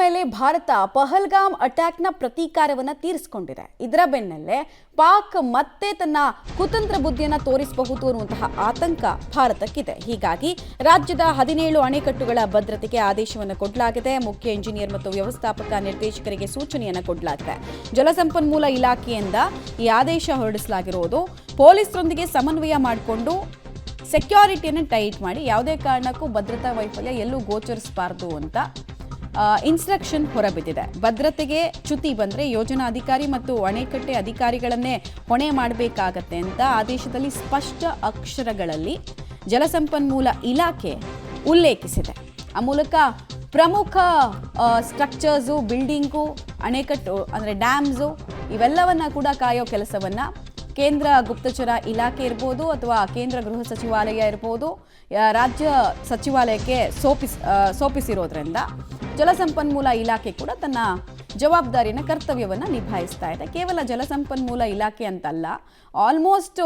ಮೇಲೆ ಭಾರತ ಪಹಲ್ಗಾಮ್ ಅಟ್ಯಾಕ್ನ ಪ್ರತೀಕಾರವನ್ನು ತೀರಿಸಿಕೊಂಡಿದೆ. ಇದರ ಬೆನ್ನಲ್ಲೇ ಪಾಕ್ ಮತ್ತೆ ತನ್ನ ಕುತಂತ್ರ ಬುದ್ಧಿಯನ್ನು ತೋರಿಸಬಹುದು ಅನ್ನುವಂತಹ ಆತಂಕ ಭಾರತಕ್ಕಿದೆ. ಹೀಗಾಗಿ ರಾಜ್ಯದ 17 ಅಣೆಕಟ್ಟುಗಳ ಭದ್ರತೆಗೆ ಆದೇಶವನ್ನು ಕೊಡಲಾಗಿದೆ. ಮುಖ್ಯ ಇಂಜಿನಿಯರ್ ಮತ್ತು ವ್ಯವಸ್ಥಾಪಕ ನಿರ್ದೇಶಕರಿಗೆ ಸೂಚನೆಯನ್ನು ಕೊಡಲಾಗಿದೆ. ಜಲಸಂಪನ್ಮೂಲ ಇಲಾಖೆಯಿಂದ ಈ ಆದೇಶ ಹೊರಡಿಸಲಾಗಿರುವುದು ಪೊಲೀಸರೊಂದಿಗೆ ಸಮನ್ವಯ ಮಾಡಿಕೊಂಡು ಸೆಕ್ಯೂರಿಟಿಯನ್ನು ಟೈಟ್ ಮಾಡಿ ಯಾವುದೇ ಕಾರಣಕ್ಕೂ ಭದ್ರತಾ ವೈಫಲ್ಯ ಎಲ್ಲೂ ಗೋಚರಿಸಬಾರದು ಅಂತ ಇನ್ಸ್ಟ್ರಕ್ಷನ್ ಹೊರಬಿದ್ದಿದೆ. ಭದ್ರತೆಗೆ ಚ್ಯುತಿ ಬಂದರೆ ಯೋಜನಾ ಅಧಿಕಾರಿ ಮತ್ತು ಅಣೆಕಟ್ಟೆ ಅಧಿಕಾರಿಗಳನ್ನೇ ಹೊಣೆ ಮಾಡಬೇಕಾಗತ್ತೆ ಅಂತ ಆದೇಶದಲ್ಲಿ ಸ್ಪಷ್ಟ ಅಕ್ಷರಗಳಲ್ಲಿ ಜಲಸಂಪನ್ಮೂಲ ಇಲಾಖೆ ಉಲ್ಲೇಖಿಸಿದೆ. ಆ ಮೂಲಕ ಪ್ರಮುಖ ಸ್ಟ್ರಕ್ಚರ್ಸು, ಬಿಲ್ಡಿಂಗು, ಅಣೆಕಟ್ಟು ಅಂದರೆ ಡ್ಯಾಮ್ಸು ಇವೆಲ್ಲವನ್ನ ಕೂಡ ಕಾಯೋ ಕೆಲಸವನ್ನು ಕೇಂದ್ರ ಗುಪ್ತಚರ ಇಲಾಖೆ ಇರ್ಬೋದು ಅಥವಾ ಕೇಂದ್ರ ಗೃಹ ಸಚಿವಾಲಯ ಇರ್ಬೋದು, ರಾಜ್ಯ ಸಚಿವಾಲಯಕ್ಕೆ ಸೋಪಿಸಿರೋದ್ರಿಂದ ಜಲಸಂಪನ್ಮೂಲ ಇಲಾಖೆ ಕೂಡ ತನ್ನ ಜವಾಬ್ದಾರಿನ ಕರ್ತವ್ಯವನ್ನು ನಿಭಾಯಿಸ್ತಾ ಇದೆ. ಕೇವಲ ಜಲಸಂಪನ್ಮೂಲ ಇಲಾಖೆ ಅಂತಲ್ಲ, ಆಲ್ಮೋಸ್ಟ್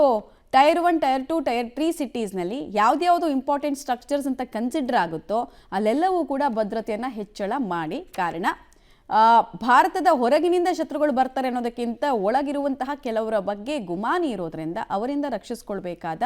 ಟೈರ್ 1, ಟೈರ್ 2, ಟೈರ್ 3 ಸಿಟೀಸ್ನಲ್ಲಿ ಯಾವ್ದ್ಯಾವುದು ಇಂಪಾರ್ಟೆಂಟ್ ಸ್ಟ್ರಕ್ಚರ್ಸ್ ಅಂತ ಕನ್ಸಿಡರ್ ಆಗುತ್ತೋ ಅಲ್ಲೆಲ್ಲವೂ ಕೂಡ ಭದ್ರತೆಯನ್ನು ಹೆಚ್ಚಳ ಮಾಡಿ. ಕಾರಣ ಭಾರತದ ಹೊರಗಿನಿಂದ ಶತ್ರುಗಳು ಬರ್ತಾರೆ ಅನ್ನೋದಕ್ಕಿಂತ ಒಳಗಿರುವಂತಹ ಕೆಲವರ ಬಗ್ಗೆ ಗುಮಾನಿ ಇರೋದ್ರಿಂದ ಅವರಿಂದ ರಕ್ಷಿಸ್ಕೊಳ್ಬೇಕಾದ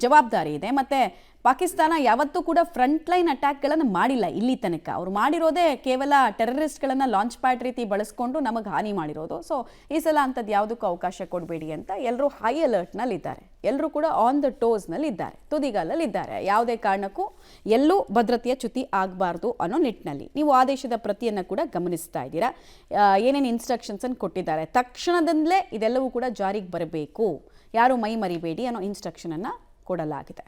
ಜವಾಬ್ದಾರಿ ಇದೆ. ಮತ್ತು ಪಾಕಿಸ್ತಾನ ಯಾವತ್ತೂ ಕೂಡ ಫ್ರಂಟ್ ಲೈನ್ ಅಟ್ಯಾಕ್ಗಳನ್ನು ಮಾಡಿಲ್ಲ ಇಲ್ಲಿ ತನಕ. ಅವ್ರು ಮಾಡಿರೋದೇ ಕೇವಲ ಟೆರರಿಸ್ಟ್ಗಳನ್ನು ಲಾಂಚ್ ಪ್ಯಾಡ್ ರೀತಿ ಬಳಸ್ಕೊಂಡು ನಮಗೆ ಹಾನಿ ಮಾಡಿರೋದು. ಸೊ ಈ ಸಲ ಅಂಥದ್ದು ಯಾವುದಕ್ಕೂ ಅವಕಾಶ ಕೊಡಬೇಡಿ ಅಂತ ಎಲ್ಲರೂ ಹೈ ಅಲರ್ಟ್ನಲ್ಲಿದ್ದಾರೆ. ಎಲ್ಲರೂ ಕೂಡ ಆನ್ ದ ಟೋಸ್ನಲ್ಲಿದ್ದಾರೆ, ತುದಿಗಾಲಲ್ಲಿದ್ದಾರೆ. ಯಾವುದೇ ಕಾರಣಕ್ಕೂ ಎಲ್ಲೂ ಭದ್ರತೆಯ ಚ್ಯುತಿ ಆಗಬಾರ್ದು ಅನ್ನೋ ನಿಟ್ಟಿನಲ್ಲಿ ನೀವು ಆದೇಶದ ಪ್ರತಿಯನ್ನು ಕೂಡ ಗಮನಿಸ್ತಾ ಇದ್ದೀರಾ. ಏನೇನು ಇನ್ಸ್ಟ್ರಕ್ಷನ್ಸನ್ನು ಕೊಟ್ಟಿದ್ದಾರೆ, ತಕ್ಷಣದಿಂದಲೇ ಇದೆಲ್ಲವೂ ಕೂಡ ಜಾರಿಗೆ ಬರಬೇಕು, ಯಾರು ಮೈ ಮರಿಬೇಡಿ ಅನ್ನೋ ಇನ್ಸ್ಟ್ರಕ್ಷನನ್ನು ಕೊಡಲಾಗಿದೆ.